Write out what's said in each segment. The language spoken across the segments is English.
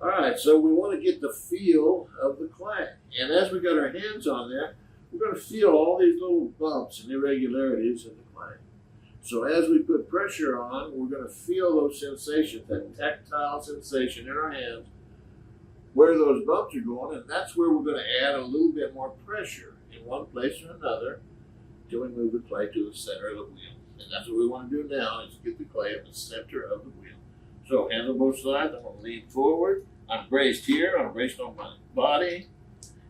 All right, so we want to get the feel of the clay. And as we got our hands on there, we're going to feel all these little bumps and irregularities in the clay. So as we put pressure on, we're going to feel those sensations, that tactile sensation in our hands, where those bumps are going, and that's where we're going to add a little bit more pressure in one place or another until we move the clay to the center of the wheel. And that's what we want to do now, is get the clay at the center of the wheel. So hands on both sides, I'm going to lean forward. I'm braced here, I'm braced on my body,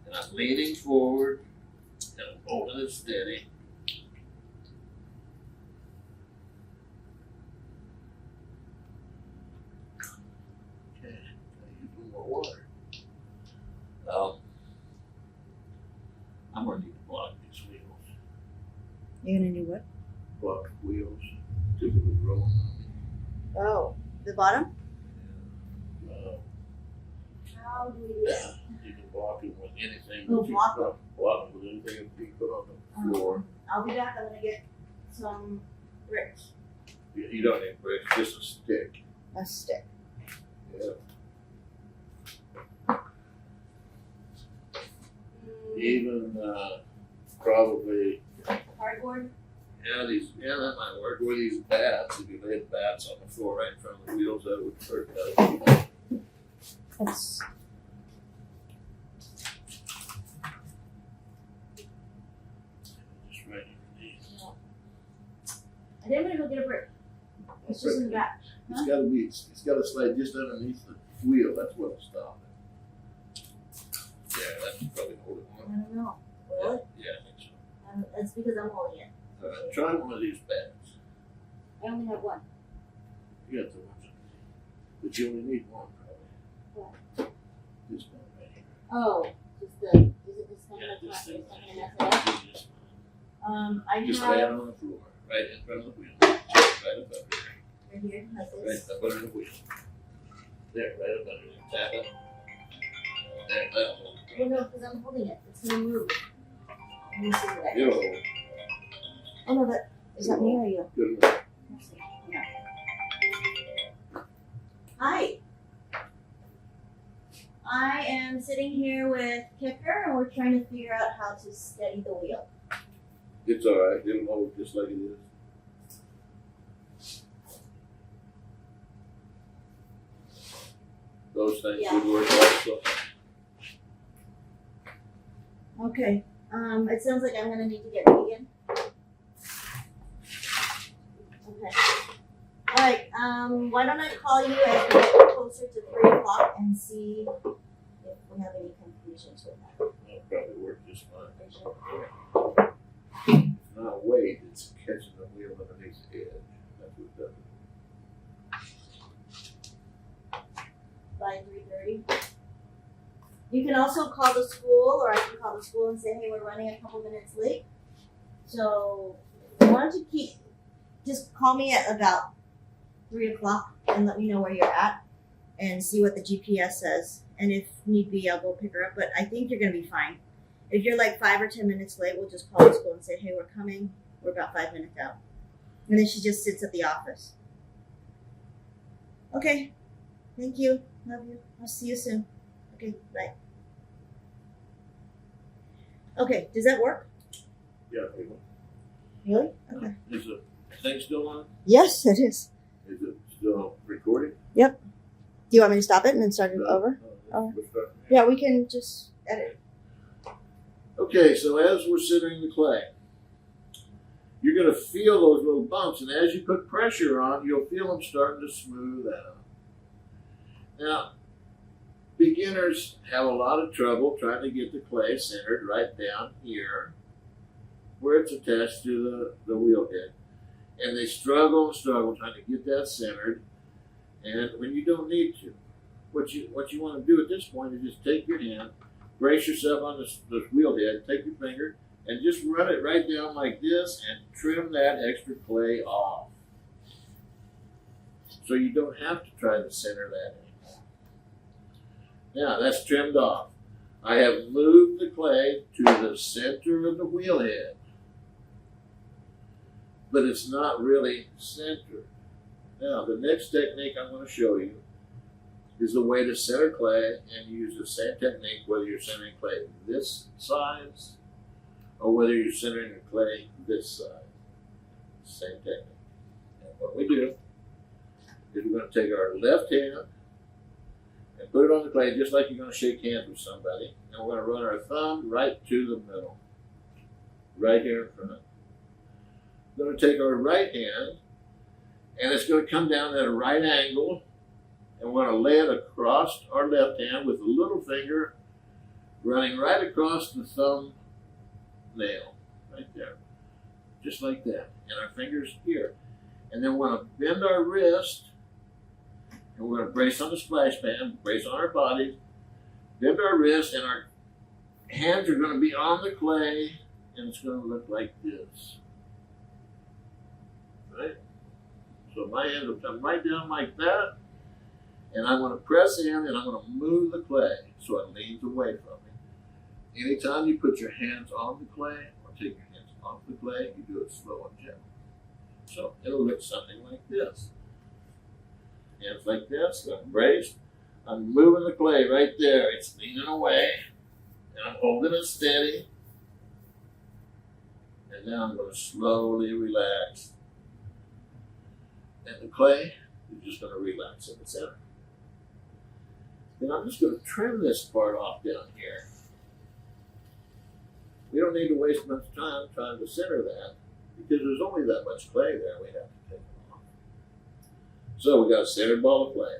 and I'm leaning forward, and I'm holding it steady. Okay, use a little more water. I'm going to need to block these wheels. You're going to do what? Block wheels, typically rolling on me. Oh, the bottom? How do we do that? You can block it with anything. Oh, that you block put- Block it with anything that you put on the floor. I'll be back. I'm going to get some bricks. You don't need bricks, just a stick. A stick. Yeah. Even probably, Cardboard? yeah, that might work. Or these bats, if you laid bats on the floor right in front of the wheels, that would work. That's Just right underneath. I think I'm going to go get a brick. It's just in the back. It's gotta be, it's gotta slide just underneath the wheel, that's what'll stop it. Yeah, that's probably hold it I on. don't know. Will it? Yeah, I think so. That's because I'm holding it. Try one of these bats. I only have one. You got the ones underneath. But you only need one, probably. What? This one right here. Oh, just the, is it this thing Yeah, that's this not, thing. it's not going to mess it up? Just I lay it have on the floor, right in front of the wheel. Right up under there. right here, like Right this. up under the wheel. There, right up under there. Tap it. There, that'll hold it. Well, no, because I'm holding it. It's going to move. Let me see what that It'll is. hold it. Oh, no, is that me or you? Good enough. Let's see. Yeah. Hi. I am sitting here with Kicker, and we're trying to figure out how to steady the wheel. It's all right. It'll hold just like it is. Those things Yeah. would work also. Okay. It sounds like I'm gonna need to get vegan. Okay. All right. Why don't I call you as we get closer to 3 o'clock and see if we have any conclusions with that. That'll probably work just fine. They should. It's not weight, it's catching the wheel underneath the edge. That's what does it. By 3:30. You can also call the school, or I can call the school and say, hey, we're running a couple minutes late. So why don't you just call me at about 3 o'clock and let me know where you're at and see what the GPS says. And if need be, I'll go pick her up. But I think you're going to be fine. If you're like 5 or 10 minutes late, we'll just call the school and say, hey, we're coming. We're about 5 minutes out. And then she just sits at the office. Okay. Thank you. Love you. I'll see you soon. Okay, bye. Okay, does that work? Yeah, pretty much. Really? Okay. Is the thing still on? Yes, it is. Is it still recording? Do you want me to stop it and then start it over? No, we're starting. Yeah, we can just edit. Okay, so as we're centering the clay, you're going to feel those little bumps, and as you put pressure on, you'll feel them starting to smooth out. Now, beginners have a lot of trouble trying to get the clay centered right down here where it's attached to the wheel head. And they struggle and struggle trying to get that centered, and when you don't need to. What you want to do at this point is just take your hand, brace yourself on the wheel head, take your finger, and just run it right down like this and trim that extra clay off. So you don't have to try to center that anymore. Now that's trimmed off. I have moved the clay to the center of the wheel head, but it's not really centered. Now the next technique I'm going to show you is the way to center clay, and use the same technique whether you're centering clay this size or whether you're centering the clay this size. Same technique. And what we do is we're going to take our left hand and put it on the clay just like you're going to shake hands with somebody, and we're going to run our thumb right to the middle, right here in front. We're going to take our right hand, and it's going to come down at a right angle, and we're going to lay it across our left hand with the little finger running right across the thumb nail, right there, just like that, and our fingers here. And then we're going to bend our wrist, and we're going to brace on the splash pan, brace on our bodies, bend our wrist, and our hands are going to be on the clay, and it's going to look like this. Right? So my hands will come right down like that, and I'm going to press in, and I'm going to move the clay so it leans away from me. Anytime you put your hands on the clay or take your hands off the clay, you do it slow and gentle. So it'll look something like this. Hands like this, I'm braced. I'm moving the clay right there. It's leaning away, and I'm holding it steady. And now I'm going to slowly relax. And the clay is just going to relax in the center. Then I'm just going to trim this part off down here. We don't need to waste much time trying to center that because there's only that much clay there we have to take it off. So we got a centered ball of clay.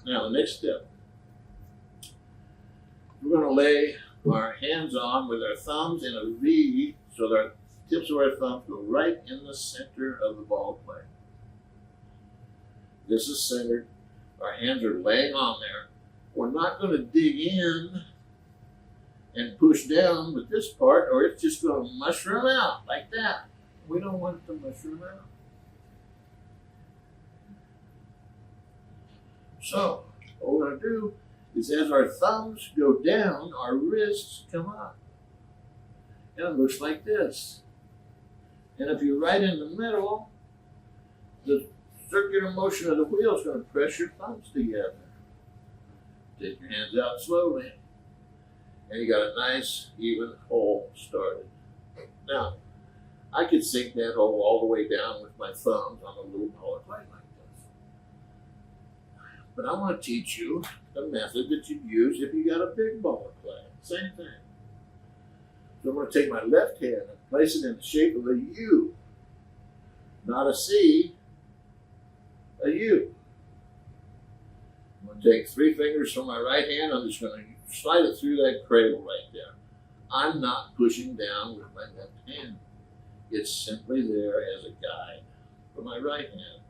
Now the next step, we're going to lay our hands on with our thumbs in a V so that our tips of our thumbs go right in the center of the ball of clay. This is centered. Our hands are laying on there. We're not going to dig in and push down with this part, or it's just going to mushroom out like that. We don't want it to mushroom out. So what we're going to do is as our thumbs go down, our wrists come up. And it looks like this. And if you're right in the middle, the circular motion of the wheel is going to press your thumbs together. Take your hands out slowly. And you got a nice, even hole started. Now, I could sink that hole all the way down with my thumbs on a little ball of clay like this. But I want to teach you the method that you'd use if you got a big ball of clay. Same thing. So I'm going to take my left hand and place it in the shape of a U. Not a C, a U. I'm going to take 3 fingers from my right hand. I'm just going to slide it through that cradle right there. I'm not pushing down with my left hand. It's simply there as a guide for my right hand.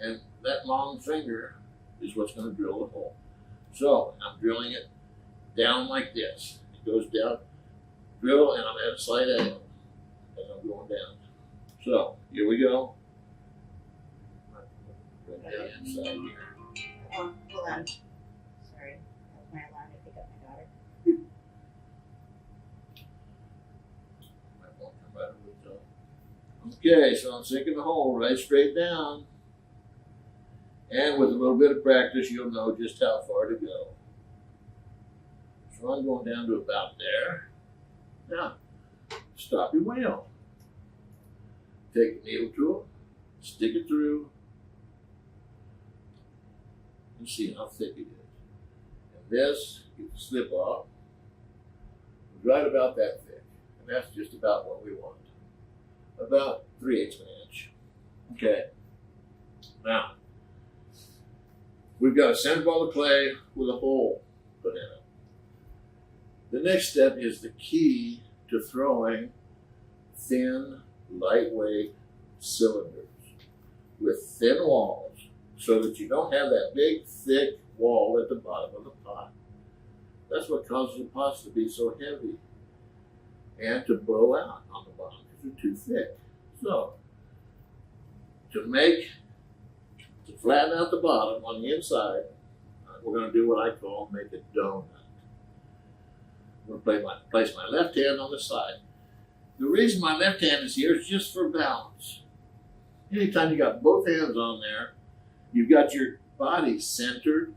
And that long finger is what's going to drill the hole. So I'm drilling it down like this. It goes down, drill, and I'm at a slight angle as I'm going down. So here we go. Right down inside here. Oh, hold on. Sorry, that was my alarm to pick up my daughter. Might want to come out of it, though. Okay, so I'm sinking the hole right straight down. And with a little bit of practice, you'll know just how far to go. So I'm going down to about there. Now, stop your wheel. Take a needle tool, stick it through, and see how thick it is. And this, get the slip off, right about that thick. And that's just about what we want. About 3/8 of an inch. Okay. Now, we've got a center ball of clay with a hole put in it. The next step is the key to throwing thin, lightweight cylinders with thin walls so that you don't have that big, thick wall at the bottom of the pot. That's what causes the pots to be so heavy and to blow out on the bottom because they're too thick. So, to flatten out the bottom on the inside, we're going to do what I call make a donut. I'm going to place my left hand on the side. The reason my left hand is here is just for balance. Anytime you got both hands on there, You've got your body centered,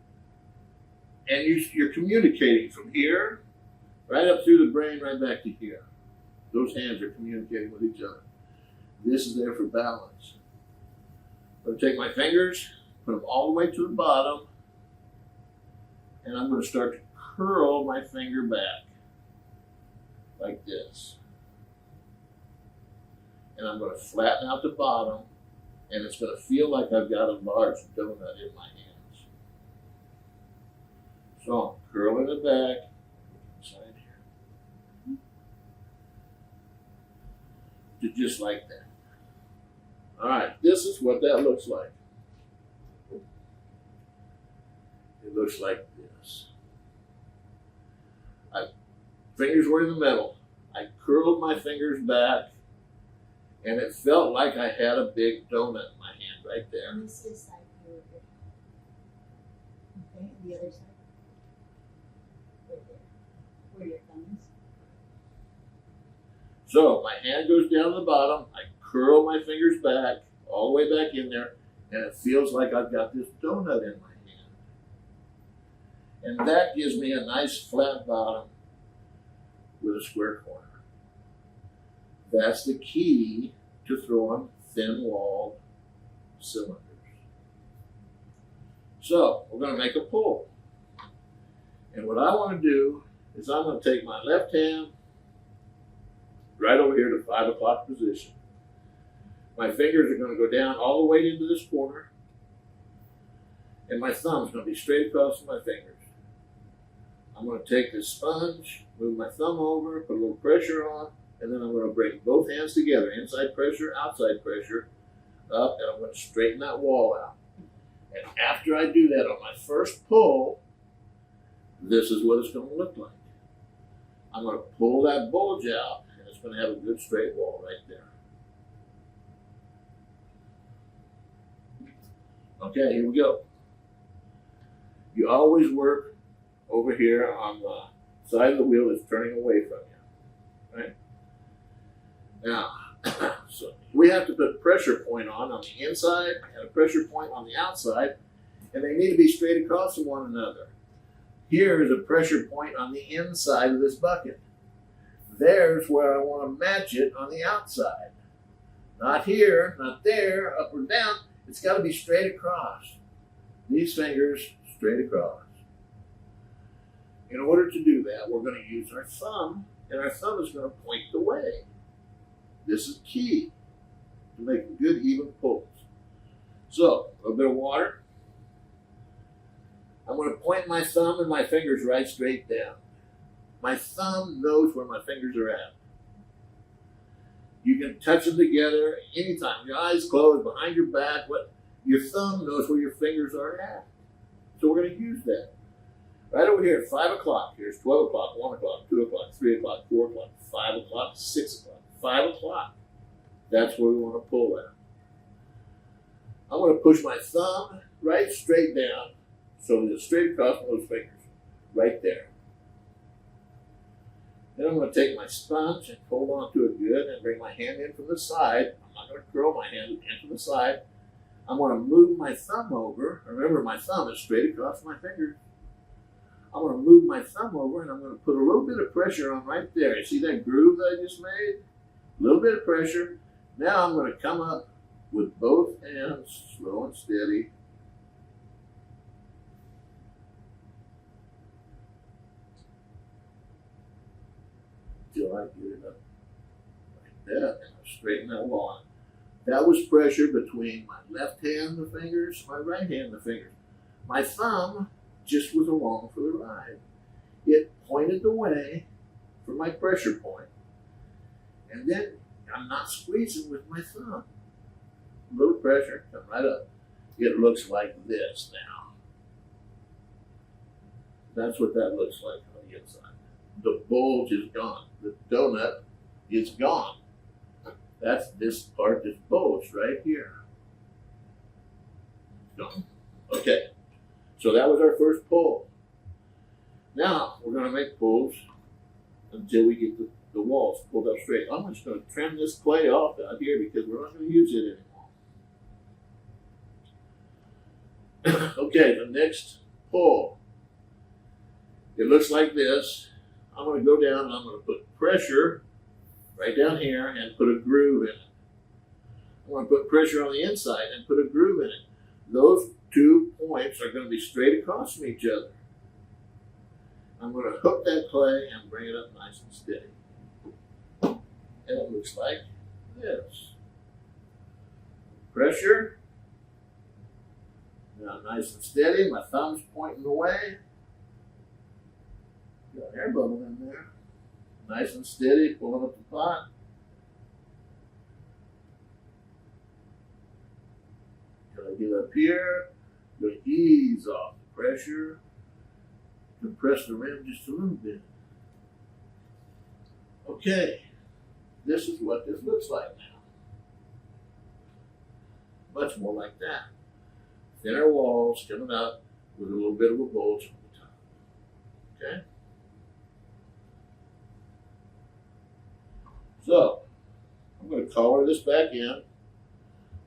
and you're communicating from here right up through the brain, right back to here. Those hands are communicating with each other. This is there for balance. I'm going to take my fingers, put them all the way to the bottom, and I'm going to start to curl my finger back like this. And I'm going to flatten out the bottom, and it's going to feel like I've got a large donut in my hands. So I'm curling it back inside here. To just like that. All right, this is what that looks like. It looks like this. Fingers were in the middle. I curled my fingers back, and it felt like I had a big donut in my hand right there. And this side here. Okay, the other side. Right there. Where your thumb is. So my hand goes down to the bottom. I curl my fingers back, all the way back in there, and it feels like I've got this donut in my hand. And that gives me a nice flat bottom with a square corner. That's the key to throwing thin-walled cylinders. So we're going to make a pull. And what I want to do is I'm going to take my left hand right over here to 5 o'clock position. My fingers are going to go down all the way into this corner, and my thumb's going to be straight across my fingers. I'm going to take this sponge, move my thumb over, put a little pressure on, and then I'm going to bring both hands together, inside pressure, outside pressure, up, and I'm going to straighten that wall out. And after I do that on my first pull, this is what it's going to look like. I'm going to pull that bulge out, and it's going to have a good straight wall right there. Okay, here we go. You always work over here on the side of the wheel that's turning away from you, right? Now, so we have to put a pressure point on the inside and a pressure point on the outside, and they need to be straight across from one another. Here is a pressure point on the inside of this bucket. There's where I want to match it on the outside. Not here, not there, up or down. It's got to be straight across. These fingers straight across. In order to do that, we're going to use our thumb, and our thumb is going to point the way. This is key to make good, even pulls. So, a little bit of water. I'm going to point my thumb and my fingers right straight down. My thumb knows where my fingers are at. You can touch them together anytime. Your eyes closed, behind your back. Your thumb knows where your fingers are at. So we're going to use that. Right over here at 5 o'clock. Here's 12 o'clock, 1 o'clock, 2 o'clock, 3 o'clock, 4 o'clock, 5 o'clock, 6 o'clock, 5 o'clock. That's where we want to pull at. I'm going to push my thumb right straight down so that it's straight across those fingers. Right there. Then I'm going to take my sponge and hold on to it good and bring my hand in from the side. I'm not going to curl my hand in from the side. I'm going to move my thumb over. Remember, my thumb is straight across my fingers. I'm going to move my thumb over, and I'm going to put a little bit of pressure on right there. You see that groove that I just made? A little bit of pressure. Now I'm going to come up with both hands, slow and steady. Till I get it up like that, and I straighten that wall out. That was pressure between my left hand, the fingers, my right hand, the fingers. My thumb just was along for the ride. It pointed the way for my pressure point. And then I'm not squeezing with my thumb. A little pressure, come right up. It looks like this now. That's what that looks like on the inside. The bulge is gone. The donut is gone. That's this part that's bulged right here. Gone. Okay. So that was our first pull. Now we're going to make pulls until we get the walls pulled up straight. I'm just going to trim this clay off out here because we're not going to use it anymore. Okay, the next pull. It looks like this. I'm going to go down and I'm going to put pressure right down here and put a groove in it. I'm going to put pressure on the inside and put a groove in it. Those 2 points are going to be straight across from each other. I'm going to hook that clay and bring it up nice and steady. And it looks like this. Pressure. Now nice and steady. My thumb's pointing away. Got an air bubble in there. Nice and steady, pulling up the pot. Till I get up here, going to ease off the pressure. Compress the rim just a little bit. Okay, this is what this looks like now. Much more like that. Thinner walls coming up with a little bit of a bulge on the top. Okay? So, I'm going to collar this back in.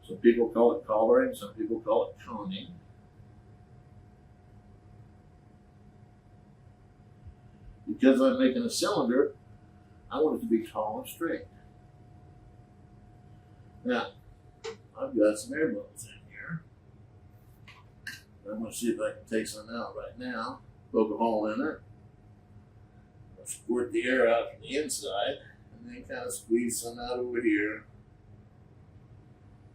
Some people call it collaring, some people call it coning. Because I'm making a cylinder, I want it to be tall and straight. Now, I've got some air bubbles in here. I'm going to see if I can take some out right now. Poke a hole in it. I'll squirt the air out from the inside, and then kind of squeeze some out over here.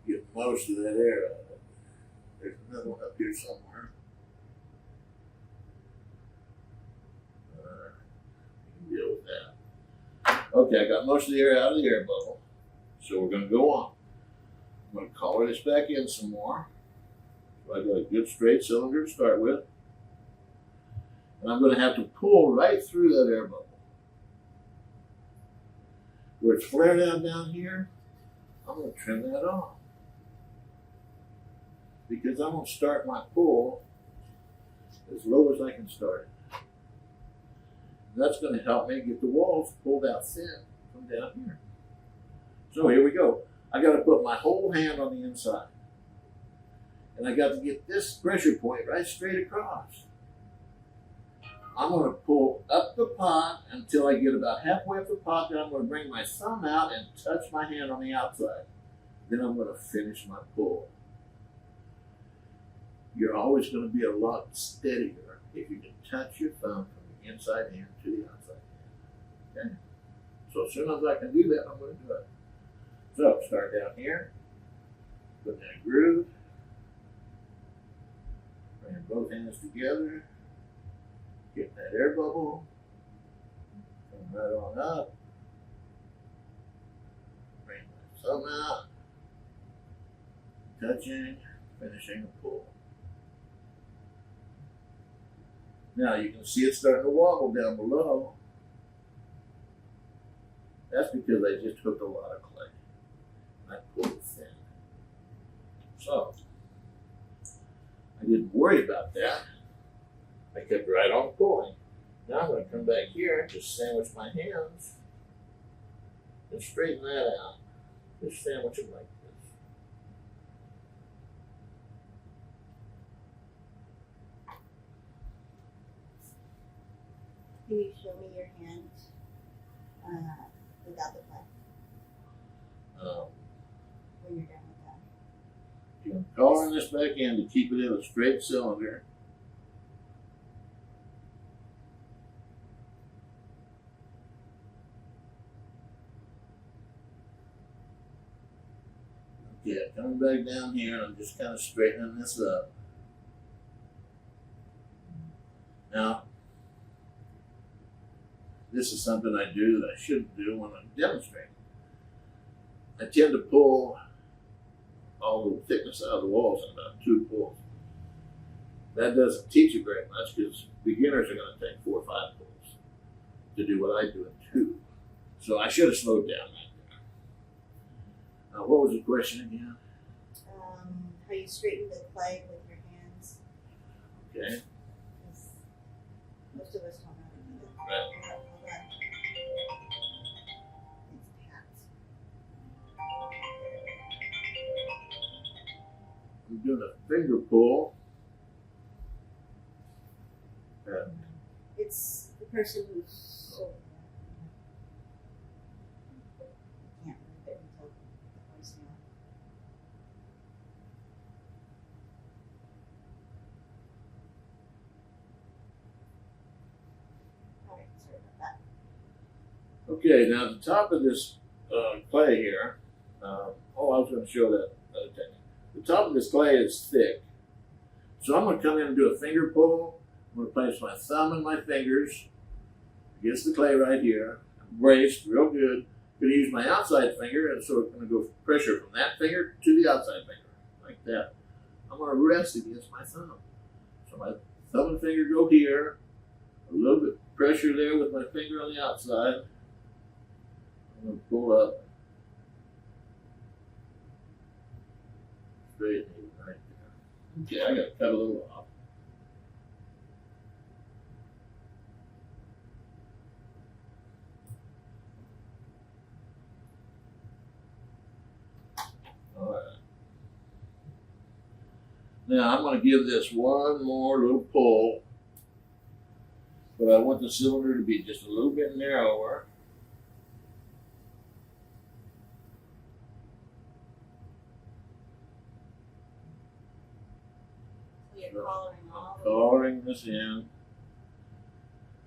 Get most of that air out of it. There's another one up here somewhere. Deal with that. Okay, I got most of the air out of the air bubble. So we're going to go on. I'm going to collar this back in some more. So I got a good straight cylinder to start with. And I'm going to have to pull right through that air bubble. Where it's flared out down here, I'm going to trim that off. Because I'm going to start my pull as low as I can start it. That's going to help me get the walls pulled out thin from down here. So here we go. I got to put my whole hand on the inside. And I got to get this pressure point right straight across. I'm going to pull up the pot until I get about halfway up the pot. Then I'm going to bring my thumb out and touch my hand on the outside. Then I'm going to finish my pull. You're always going to be a lot steadier if you can touch your thumb from the inside hand to the outside hand. Okay? So as soon as I can do that, I'm going to do it. So start down here, put in a groove, bring both hands together, get that air bubble, come right on up, bring my thumb out, touching, finishing a pull. Now you can see it starting to wobble down below. That's because I just hooked a lot of clay. I pulled it thin. So, I didn't worry about that. I kept right on pulling. Now I'm going to come back here and just sandwich my hands and straighten that out. Just sandwich them like this. Can you show me your hand without the clay when you're done with that? You're collaring this back in to keep it in a straight cylinder. Okay, coming back down here, and I'm just kind of straightening this up. Now, this is something I do that I shouldn't do when I'm demonstrating. I tend to pull all the thickness out of the walls in about 2 pulls. That doesn't teach you very much because beginners are going to take 4 or 5 pulls to do what I do in 2. So I should have slowed down right there. Now, what was the question again? How you straighten the clay with your hands. Okay. Most of us don't know how to do that. Right. Hold on. It's pat. I'm doing a finger pull Yeah. It's the person who's sold that. Can't remember it until the voicemail. Alright, sorry about that. Okay, now at the top of this clay here, I was going to show that other technique. The top of this clay is thick. So I'm going to come in and do a finger pull. I'm going to place my thumb and my fingers against the clay right here. I'm braced real good. I'm going to use my outside finger, and so it's going to go pressure from that finger to the outside finger, like that. I'm going to rest against my thumb. So my thumb and finger go here. A little bit of pressure there with my finger on the outside. I'm going to pull up. Straight and even right there. Okay, I got to cut a little off. All right. Now I'm going to give this one more little pull, but I want the cylinder to be just a little bit narrower. You're collaring all I'm the way. collaring this in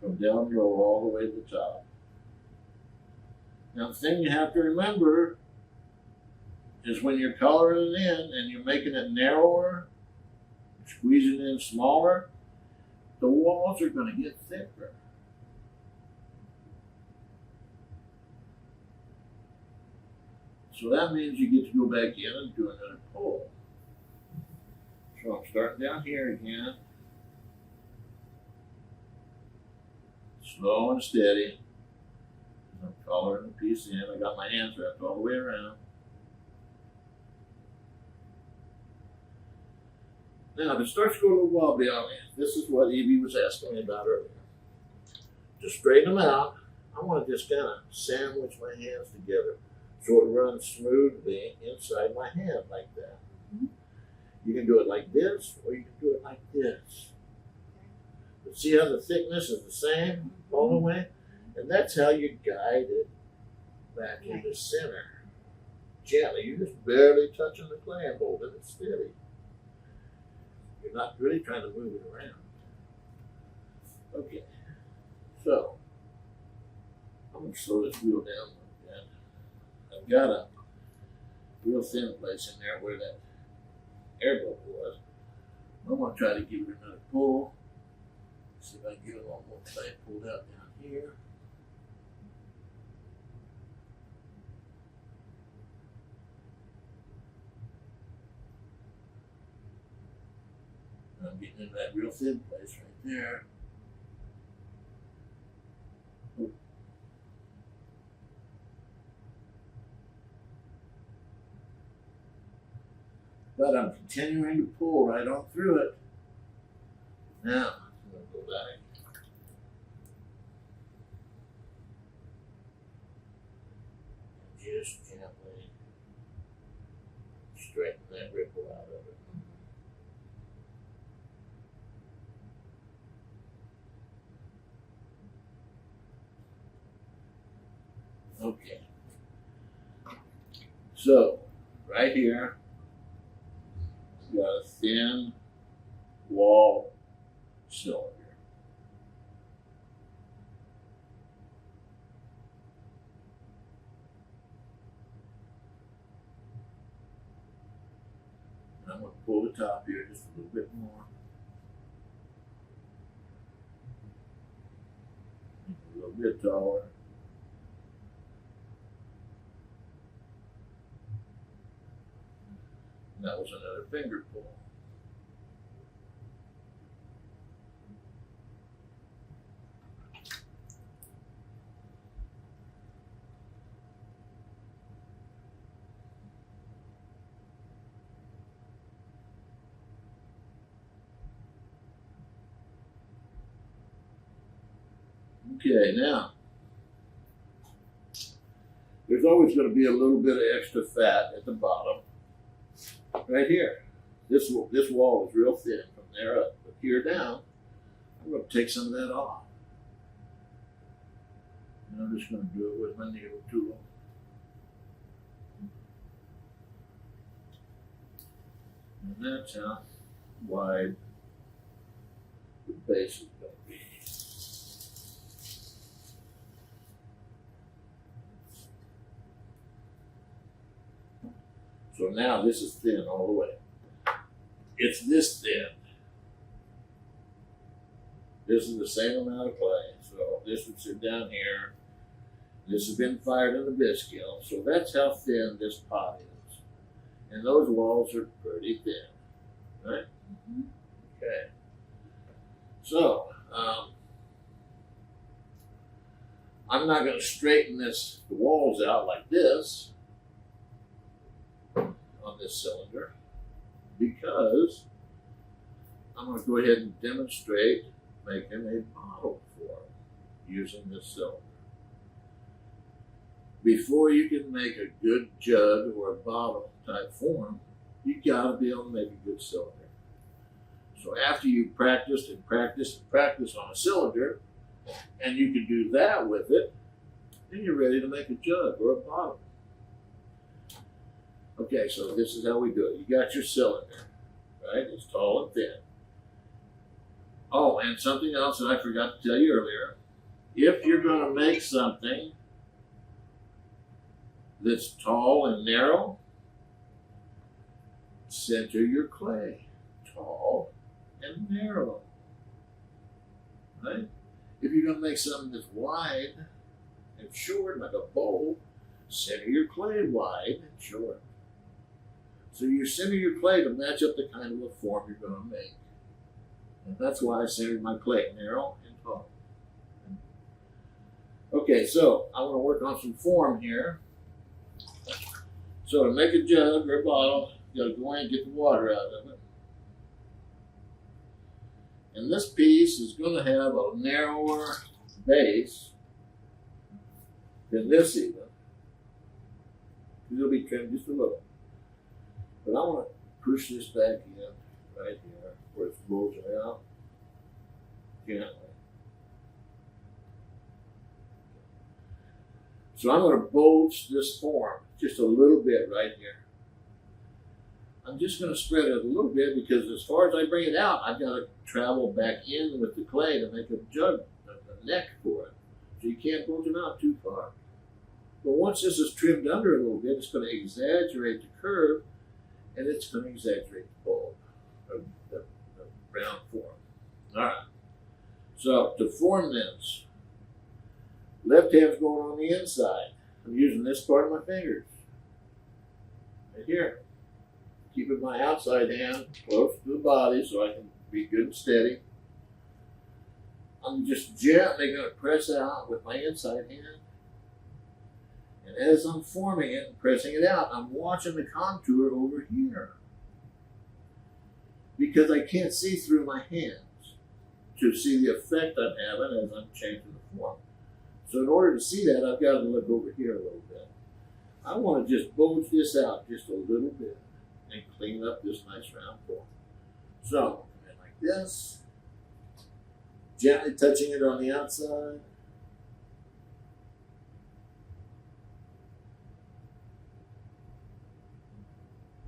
from down low all the way to the top. Now the thing you have to remember is when you're collaring it in and you're making it narrower, squeezing it in smaller, the walls are going to get thicker. So that means you get to go back in and do another pull. So I'm starting down here again. Slow and steady. I'm collaring the piece in. I got my hands wrapped all the way around. Now, if it starts to go a little wobbly on me, this is what Evie was asking me about earlier. To straighten them out, I want to just kind of sandwich my hands together so it runs smoothly inside my hand like that. Mhm. You can do it like this, or you can do it like this. But see how the thickness is the same all the way? And that's how you guide it back into center. Gently, you're just barely touching the clay and holding it steady. You're not really trying to move it around. Okay, so I'm going to slow this wheel down a little bit. I've got a real thin place in there where that air bubble was. I'm going to try to give it another pull. See if I can get it a little more tight pulled out down here. I'm getting into that real thin place right there. But I'm continuing to pull right on through it. Now, I'm going to go back. And just gently straighten that ripple out of it. Okay. So, right here, we got a thin wall cylinder. And I'm going to pull the top here just a little bit more. A little bit taller. And that was another finger pull. Okay, now, there's always going to be a little bit of extra fat at the bottom. Right here. This wall is real thin from there up. But here down, I'm going to take some of that off. And I'm just going to do it with my needle tool. And that's how wide the base is going to be. So now this is thin all the way. It's this thin. This is the same amount of clay. So this would sit down here. This has been fired in the bisque kiln. So that's how thin this pot is. And those walls are pretty thin, right? Mm-hmm. Okay. So, I'm not going to straighten the walls out like this on this cylinder because I'm going to go ahead and demonstrate making a bottle form using this cylinder. Before you can make a good jug or a bottle type form, you got to be able to make a good cylinder. So after you practiced and practiced and practiced on a cylinder, and you can do that with it, then you're ready to make a jug or a bottle. Okay, so this is how we do it. You got your cylinder, right? It's tall and thin. Oh, and something else that I forgot to tell you earlier. If you're going to make something that's tall and narrow, center your clay. Tall and narrow. Right? If you're going to make something that's wide and short, like a bowl, center your clay wide and short. So you center your clay to match up the kind of a form you're going to make. And that's why I centered my clay narrow and tall. Okay, so I want to work on some form here. So to make a jug or a bottle, you got to go in and get the water out of it. And this piece is going to have a narrower base than this even. It'll be trimmed just a little. But I want to push this back in right here where it's bulging out gently. So I'm going to bulge this form just a little bit right here. I'm just going to spread it a little bit because as far as I bring it out, I've got to travel back in with the clay to make a jug, a neck for it. So you can't bulge them out too far. But once this is trimmed under a little bit, it's going to exaggerate the curve and it's going to exaggerate the bulb, the round form. All right. So to form this, left hand's going on the inside. I'm using this part of my fingers. Right here. Keeping my outside hand close to the body so I can be good and steady. I'm just gently going to press out with my inside hand. And as I'm forming it and pressing it out, I'm watching the contour over here. Because I can't see through my hands to see the effect I'm having as I'm changing the form. So in order to see that, I've got to look over here a little bit. I want to just bulge this out just a little bit and clean up this nice round form. So, come in like this, gently touching it on the outside.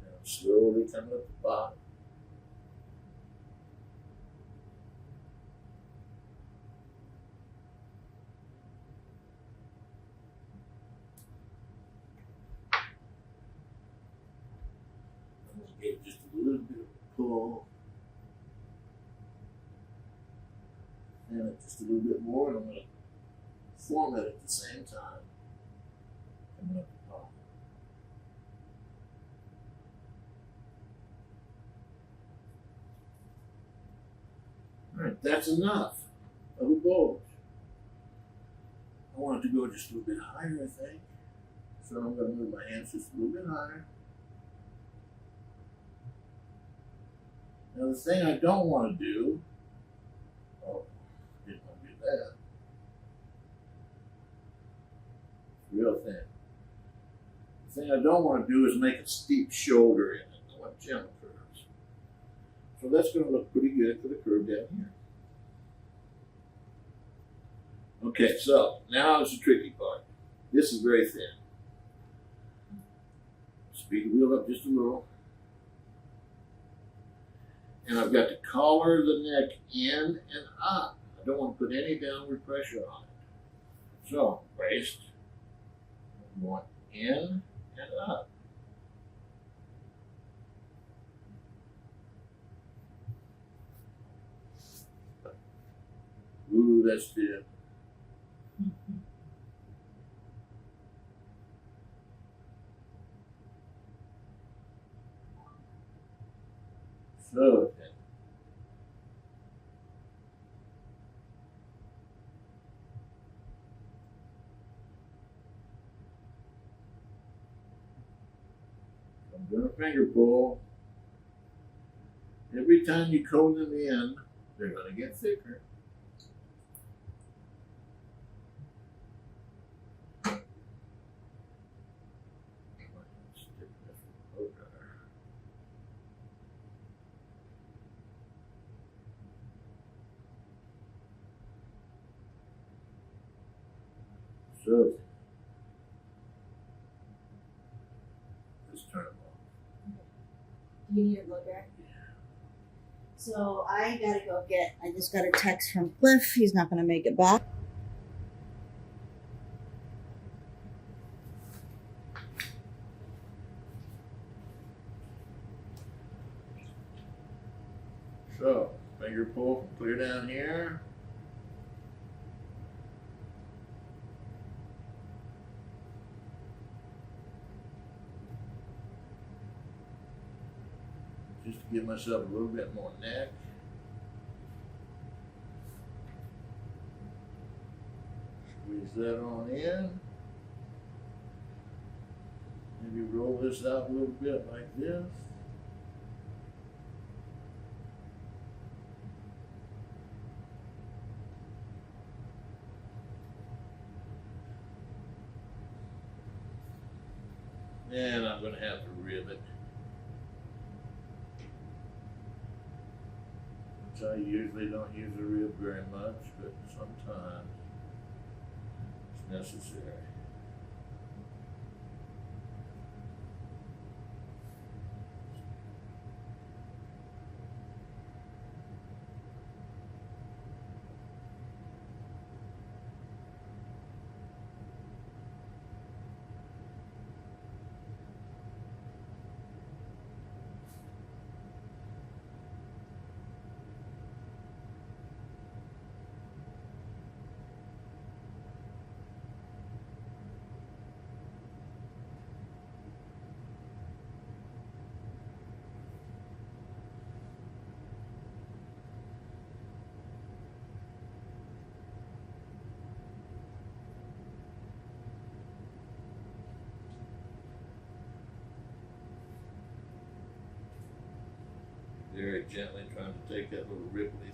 And slowly coming up the bottom. Give just a little bit of a pull. And it just a little bit more, and I'm going to form it at the same time. Coming up the top. Alright, that's enough of a bulge. I want it to go just a little bit higher, I think. So I'm going to move my hands just a little bit higher. Now the thing I don't want to do, didn't want to do that. Real thin. The thing I don't want to do is make a steep shoulder in it. I want gentle curves. So that's going to look pretty good for the curve down here. Okay, so now is the tricky part. This is very thin. Speed the wheel up just a little. And I've got to collar the neck in and up. I don't want to put any downward pressure on it. So, braced. I'm going in and up. Ooh, that's stiff. So, I'm doing a finger pull. Every time you comb them in, they're going to get thicker. So, let's turn them off. Do you need a blow dryer? So I gotta go get, I just got a text from Cliff. He's not gonna make it back. So, finger pull from clear down here. Just to give myself a little bit more neck. Squeeze that on in. Maybe roll this out a little bit like this. And I'm going to have to rivet. Which I usually don't use a rib very much, but sometimes it's necessary. Very gently trying to take that little ripply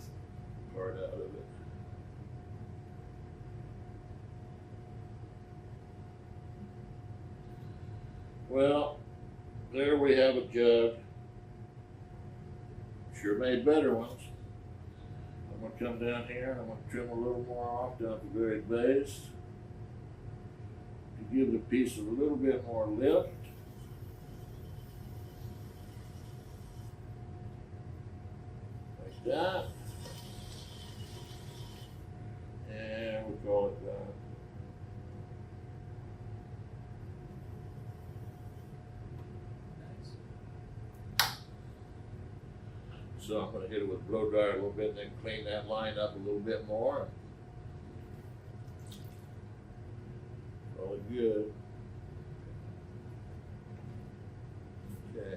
part out of it. Well, there we have a jug. Sure made better ones. I'm going to come down here and I'm going to trim a little more off down at the very base to give the piece a little bit more lift. Like that. And we'll call it done. So I'm going to hit it with a blow dryer a little bit and then clean that line up a little bit more. All good. Okay.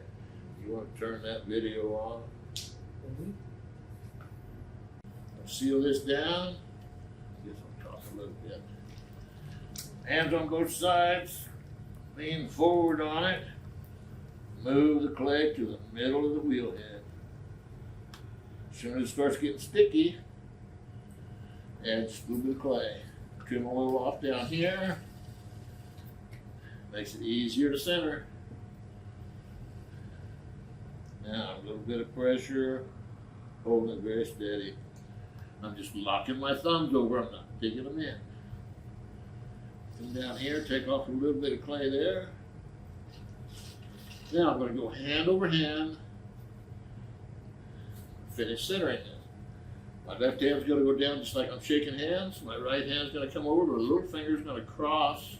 You want to turn that video on? Mm-hmm. I'll seal this down. Guess I'll toss a little bit. Hands on both sides. Lean forward on it. Move the clay to the middle of the wheel head. As soon as it starts getting sticky, add just a little bit of clay. Trim a little off down here. Makes it easier to center. Now a little bit of pressure, holding it very steady. I'm just locking my thumbs over, I'm not digging them in. Come down here, take off a little bit of clay there. Now I'm going to go hand over hand, finish centering it. My left hand's going to go down just like I'm shaking hands. My right hand's going to come over, the little finger's going to cross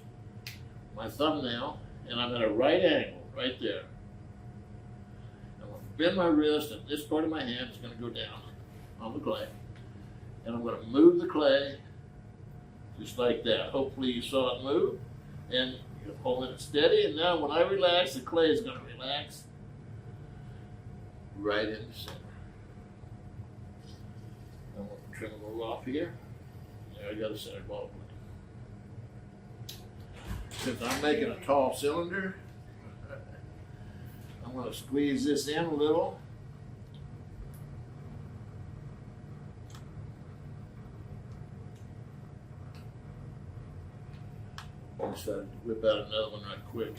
my thumbnail, and I'm at a right angle, right there. I'm going to bend my wrist, and this part of my hand is going to go down on the clay. And I'm going to move the clay just like that. Hopefully you saw it move, and you're holding it steady. And now when I relax, the clay is going to relax right in the center. I'm going to trim a little off here. There I got a center ball plate. Since I'm making a tall cylinder, I'm going to squeeze this in a little. Just whip out another one right quick.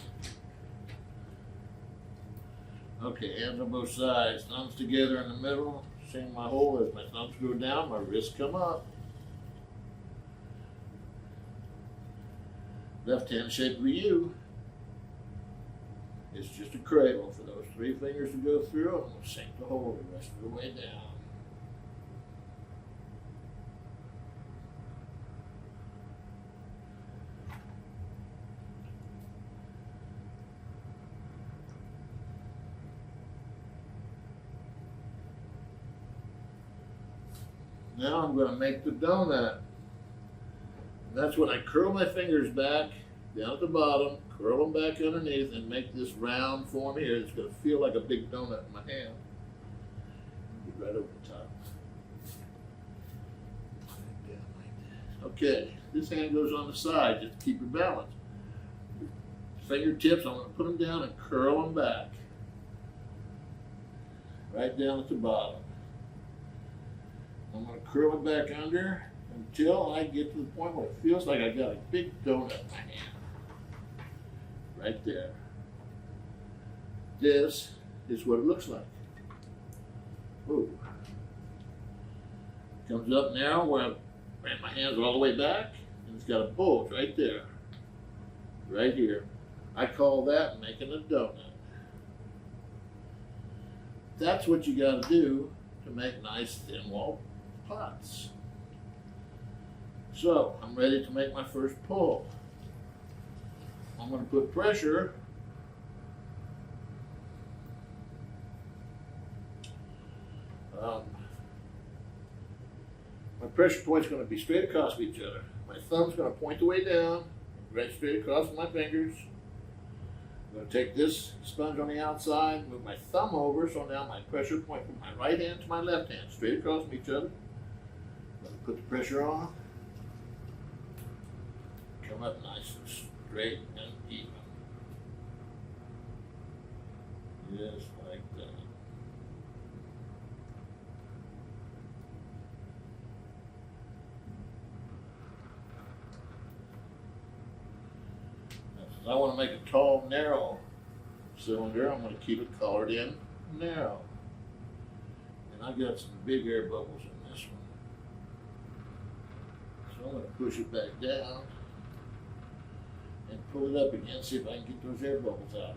Okay, hands on both sides, thumbs together in the middle. Seeing my hole as my thumbs go down, my wrists come up. Left hand shape of a U. It's just a cradle for those 3 fingers to go through. I'm going to sink the hole the rest of the way down. Now I'm going to make the donut. And that's when I curl my fingers back down at the bottom, curl them back underneath, and make this round form here. It's going to feel like a big donut in my hand. Get right over the top. Down like that. Okay, this hand goes on the side just to keep your balance. Fingertips, I'm going to put them down and curl them back. Right down at the bottom. I'm going to curl it back under until I get to the point where it feels like I got a big donut in my hand. Right there. This is what it looks like. Ooh. Comes up now where I ran my hands all the way back, and it's got a bulge right there. Right here. I call that making a donut. That's what you got to do to make nice thin wall pots. So I'm ready to make my first pull. I'm going to put pressure my pressure point's going to be straight across each other. My thumb's going to point the way down, right straight across my fingers. I'm going to take this sponge on the outside, move my thumb over, so now my pressure point from my right hand to my left hand, straight across from each other. I'm going to put the pressure on. Come up nice and straight and even. Just like that. I want to make a tall, narrow cylinder. I'm going to keep it colored in narrow. And I got some big air bubbles in this one. So I'm going to push it back down and pull it up again, see if I can get those air bubbles out of it.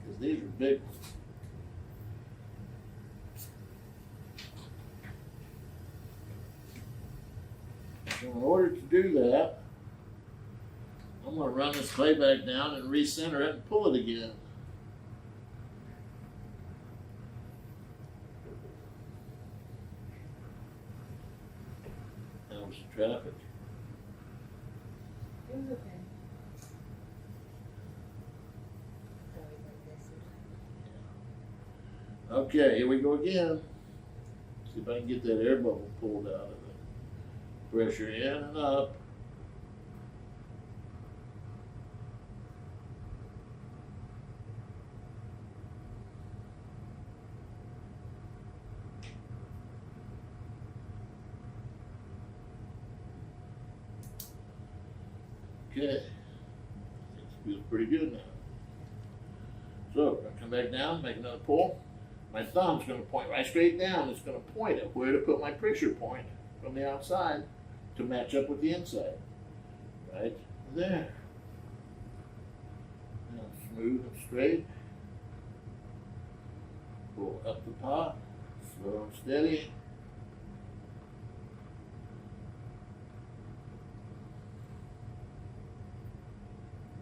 Because these are big ones. So in order to do that, I'm going to run this clay back down and recenter it and pull it again. How's the traffic? It was okay. Okay, here we go again. See if I can get that air bubble pulled out of it. Pressure in and up. Okay, it feels pretty good now. So, I'm going to come back down, make another pull. my thumb's going to point right straight down. It's going to point at where to put my pressure point from the outside to match up with the inside. Right there. Now smooth and straight. Pull up the pot, slow and steady.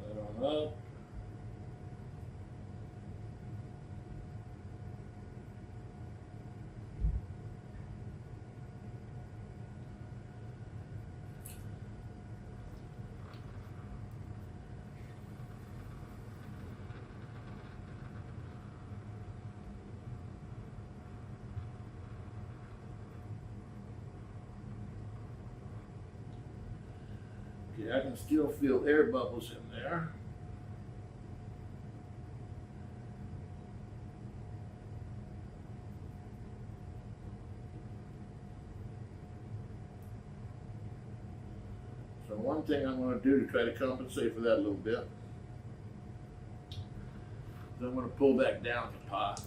Right on up. Okay, I can still feel air bubbles in there. So one thing I'm going to do to try to compensate for that a little bit is I'm going to pull back down the pot.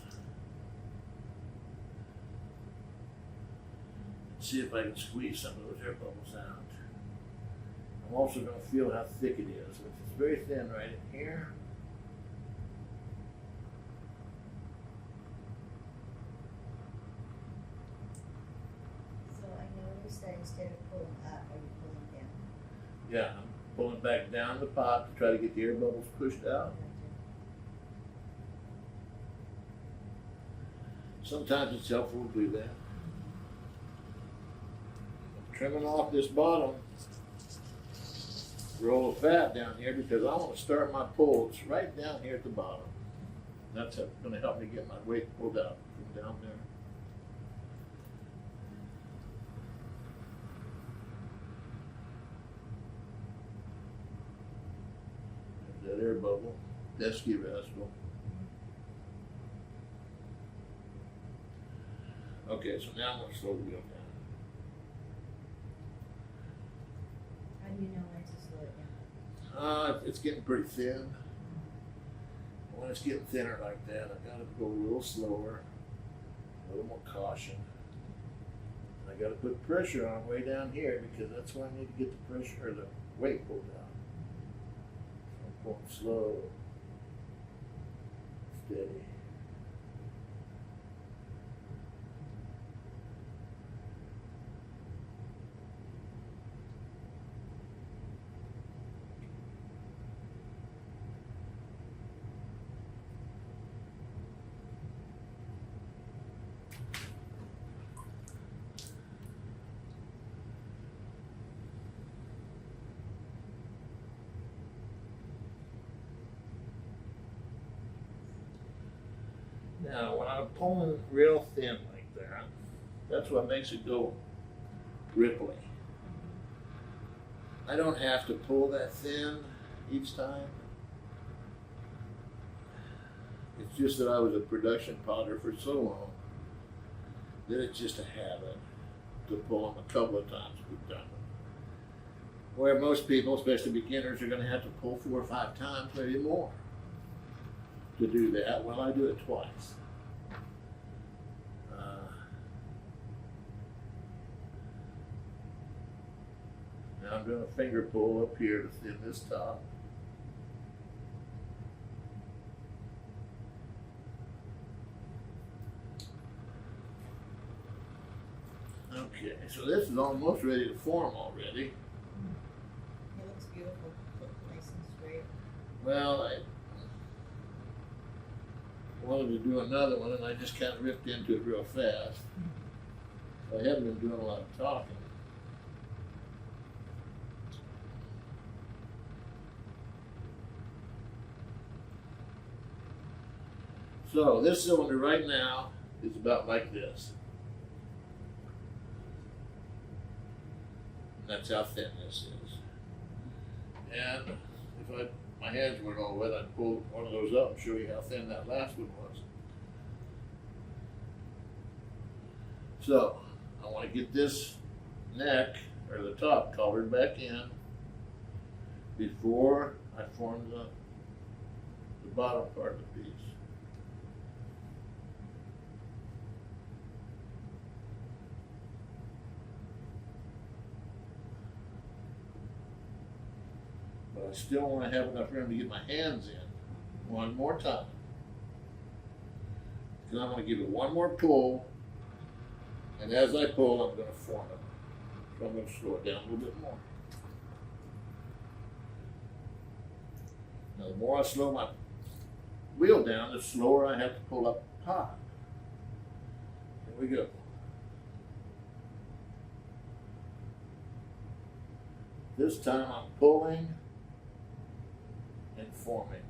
See if I can squeeze some of those air bubbles out. I'm also going to feel how thick it is, which is very thin right in here. So I noticed that instead of pulling up, are you pulling down? Yeah, I'm pulling back down the pot to try to get the air bubbles pushed out. Sometimes it's helpful to do that. I'm trimming off this bottom roll of fat down here because I want to start my pulls right down here at the bottom. That's going to help me get my weight pulled out from down there. There's that air bubble, pesky rascal. Okay, so now I'm going to slow the wheel down. How do you know when to slow it down? It's getting pretty thin. When it's getting thinner like that, I've got to go a little slower, a little more caution. I got to put pressure on way down here because that's where I need to get the pressure or the weight pulled out. So I'm going slow, steady. Now, when I'm pulling real thin like that, that's what makes it go ripply. I don't have to pull that thin each time. It's just that I was a production potter for so long that it's just a habit to pull them a couple of times we've done it. Where most people, especially beginners, are going to have to pull 4 or 5 times, maybe more, to do that. Well, I do it twice. Now I'm doing a finger pull up here to thin this top. Okay, so this is almost ready to form already. It looks beautiful. Looks nice and straight. Well, I wanted to do another one and I just kind of ripped into it real fast. I haven't been doing a lot of talking. So this cylinder right now is about like this. That's how thin this is. And if my hands weren't all wet, I'd pull one of those up and show you how thin that last one was. So I want to get this neck or the top covered back in before I form the bottom part of the piece. I still want to have enough room to get my hands in one more time. Because I'm going to give it one more pull, and as I pull, I'm going to form it. So I'm going to slow it down a little bit more. Now, the more I slow my wheel down, the slower I have to pull up the pot. Here we go. This time I'm pulling and forming.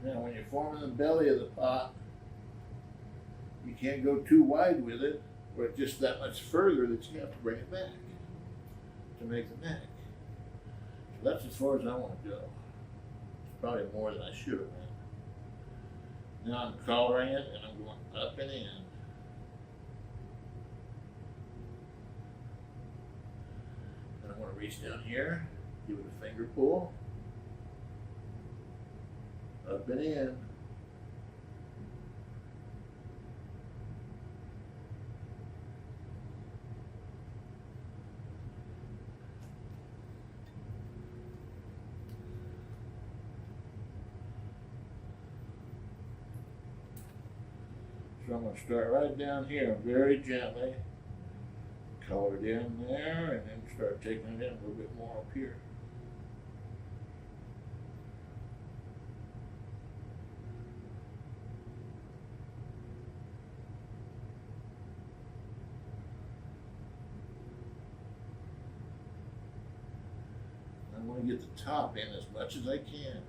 Now, when you're forming the belly of the pot, you can't go too wide with it, or it's just that much further that you have to bring it back to make the neck. So that's as far as I want to go. It's probably more than I should have went. Now I'm collaring it, and I'm going up and in. And I'm going to reach down here, give it a finger pull. Up and in. So I'm going to start right down here very gently, color it in there, and then start taking it in a little bit more up here. I want to get the top in as much as I can.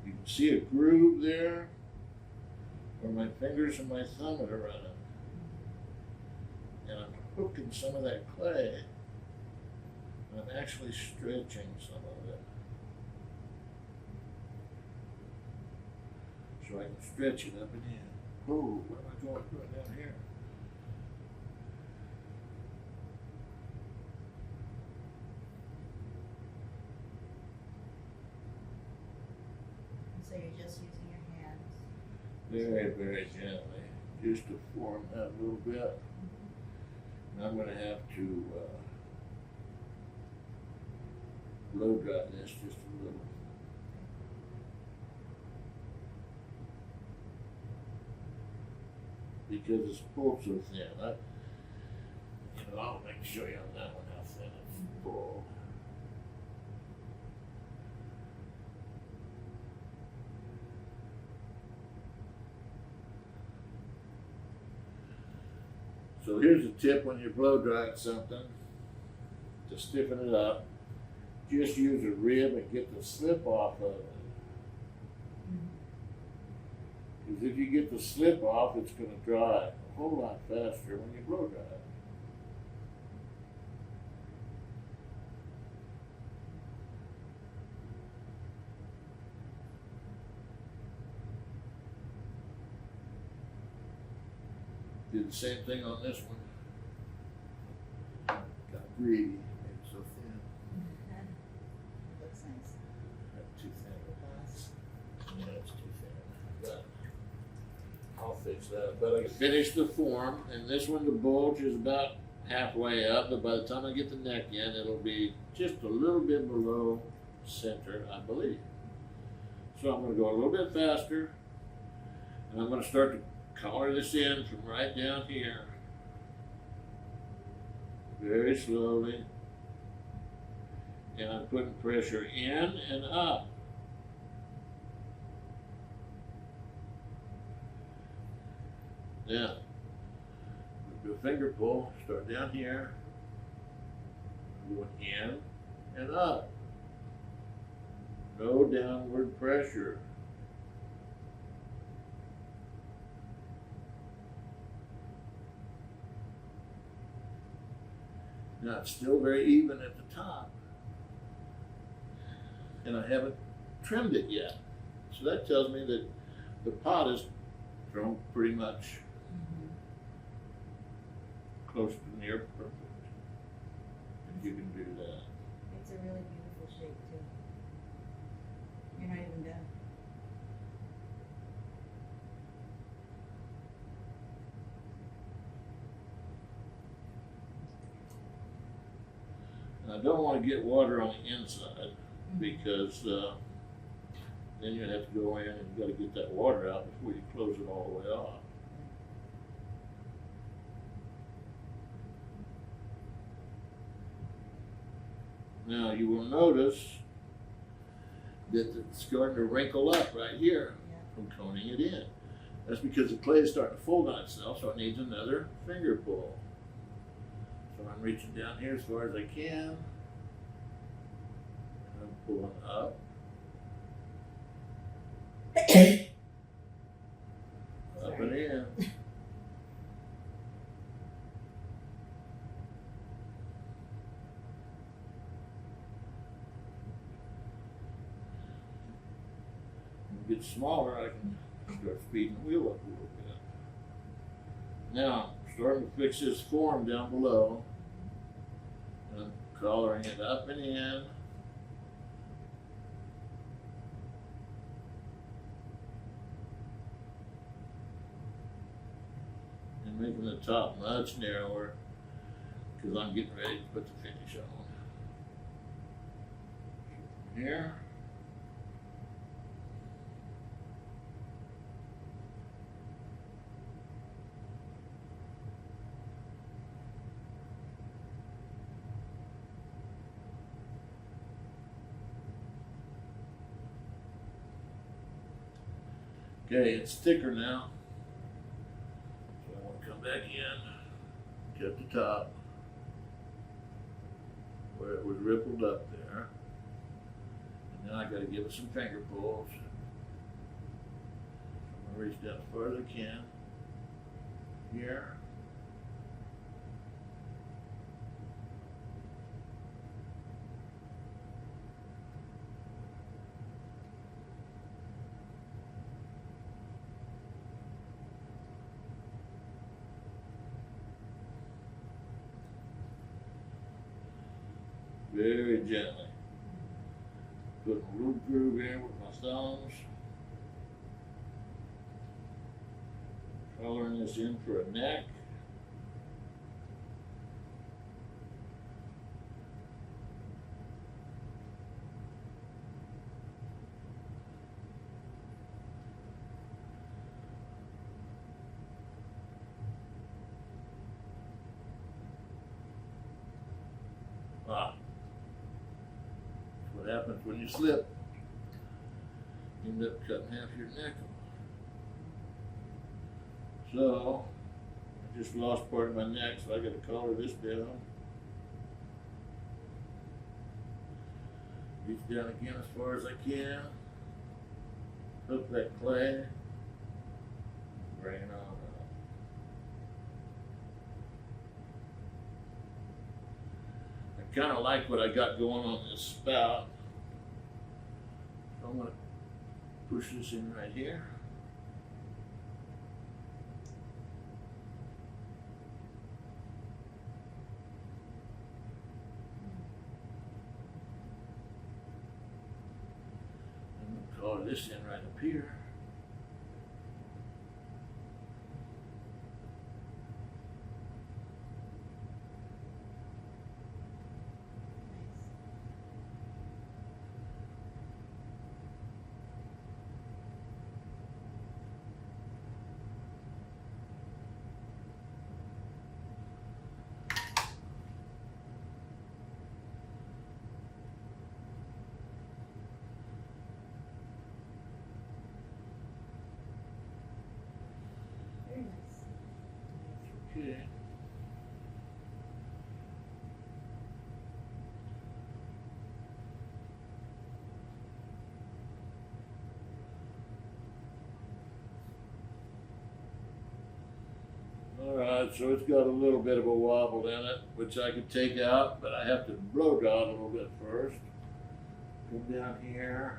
You can see a groove there where my fingers and my thumb are running. And I'm hooking some of that clay. And I'm actually stretching some of it. So I can stretch it up and in. Oh, where am I going to put it down here? So you're just using your hands. Very, very gently, just to form that a little bit. And I'm going to have to blow dry this just a little. Because it's pulled so thin. I'll make sure you on that one how thin it's pulled. So here's a tip when you're blow drying something to stiffen it up. Just use a rib and get the slip off of it. Because if you get the slip off, it's going to dry a whole lot faster when you blow dry it. Do the same thing on this one. Got greedy, made it so thin. Looks nice. Not too thin. Yeah, it's too thin. But I'll fix that. But I can finish the form, and this one, the bulge is about halfway up, but by the time I get the neck in, it'll be just a little bit below center, I believe. So I'm going to go a little bit faster, and I'm going to start to collar this in from right down here. Very slowly. And I'm putting pressure in and up. Now, do a finger pull, start down here, going in and up. No downward pressure. Now it's still very even at the top, and I haven't trimmed it yet. So that tells me that the pot is grown pretty much close to near perfect. And you can do that. It's a really beautiful shape too. You're not even done. And I don't want to get water on the inside because then you have to go in and you got to get that water out before you close it all the way off. Now you will notice that it's starting to wrinkle up right here from coning it in. That's because the clay is starting to fold on itself, so it needs another finger pull. So I'm reaching down here as far as I can. And I'm pulling up. Up and in. Get smaller, I can start speeding the wheel up a little bit. Now, I'm starting to fix this form down below. And I'm collaring it up and in. And making the top much narrower because I'm getting ready to put the finish on. Here. Okay, it's thicker now. So I want to come back in, cut the top where it was rippled up there. And then I got to give it some finger pulls. I'm going to reach down as far as I can. Here. Very gently. Put a little groove in with my thumbs. Coloring this in for a neck. Ah. What happens when you slip? You end up cutting half your neck off. So, I just lost part of my neck, so I got to collar this down. Reach down again as far as I can. Hook that clay. Bring it on up. I kind of like what I got going on this spout. So I'm going to push this in right here. I'm going to color this in right up here. Very nice. Okay. Alright, so it's got a little bit of a wobble in it, which I could take out, but I have to blow dry it a little bit first. Come down here.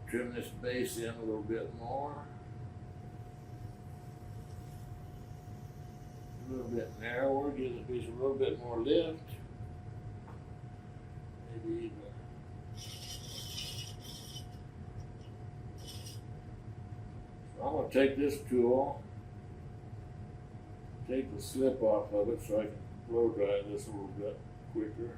Trim this base in a little bit more. A little bit narrower, give the piece a little bit more lift. Maybe even. I'm going to take this tool, take the slip off of it so I can blow dry this a little bit quicker.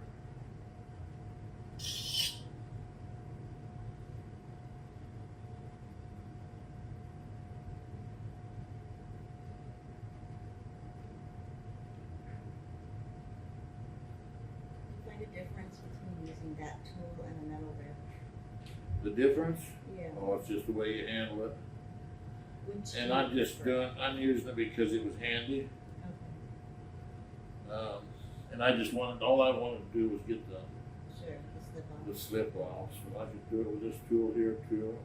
Find a difference between using that tool and a metal rib. The difference? Yeah. Oh, it's just the way you handle it. Which And do I'm you just prefer? I'm using it because it was handy. Okay. And I just wanted, all I wanted to do was get Sure. The slip on. the slip off. So I could do it with this tool here too.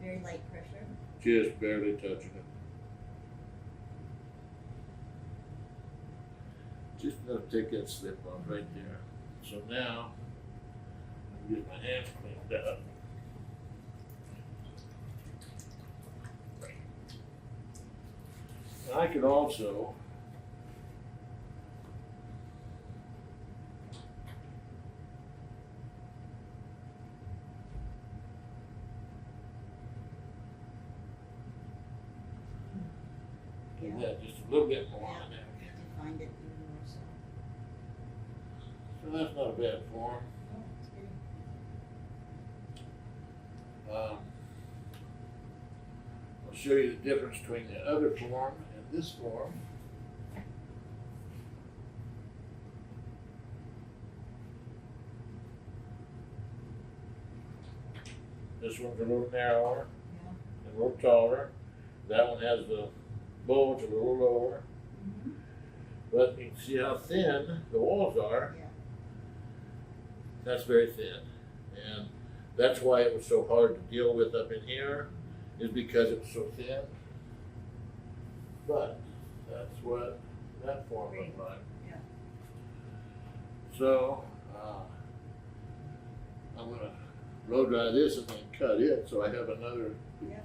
Very light pressure. Just barely touching it. Just enough to take that slip off right there. So now, I'm get my hands cleaned up. I could also do that just a little bit more on there. You have to find it even more so. So that's not a bad form. Oh, it's good. I'll show you the difference between the other form and this form. This one's a little narrower Yeah. and a little taller. That one has the bulge a little lower. Mm-hmm. But you can see how thin the walls are. Yeah. That's very thin. And that's why it was so hard to deal with up in here, is because it was so thin. But that's what that form looked like. Yeah. So, I'm going to blow dry this and then cut it so I have another. Yeah.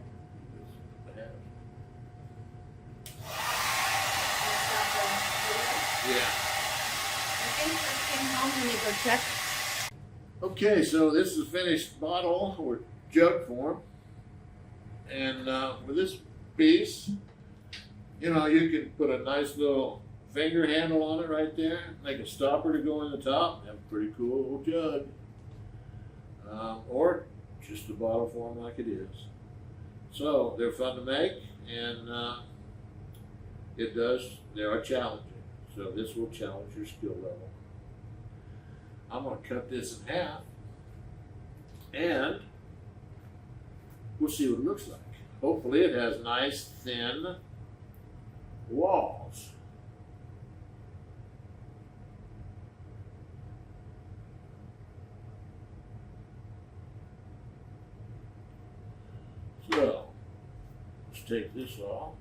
Yeah. I think I came home and you go check. Okay, so this is a finished bottle or jug form. And with this piece, you know, you can put a nice little finger handle on it right there, make a stopper to go in the top, have a pretty cool little jug. Or just a bottle form like it is. So they're fun to make, and they are challenging. So this will challenge your skill level. I'm going to cut this in half, and we'll see what it looks like. Hopefully it has nice, thin walls. So, let's take this off.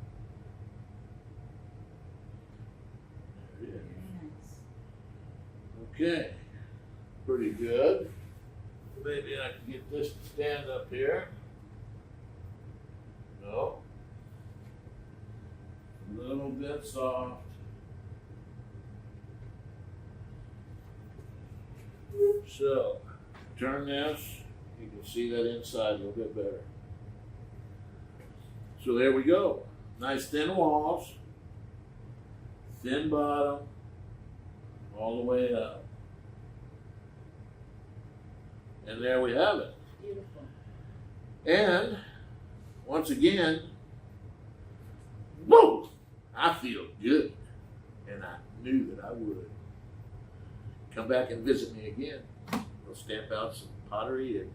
There it is. Very nice. Okay, pretty good. Maybe I can get this to stand up here. No. A little bit soft. So, turn this. You can see that inside a little bit better. So there we go. Nice thin walls, thin bottom, all the way up. And there we have it. Beautiful. And once again, whoa, I feel good. And I knew that I would. Come back and visit me again. We'll stamp out some pottery and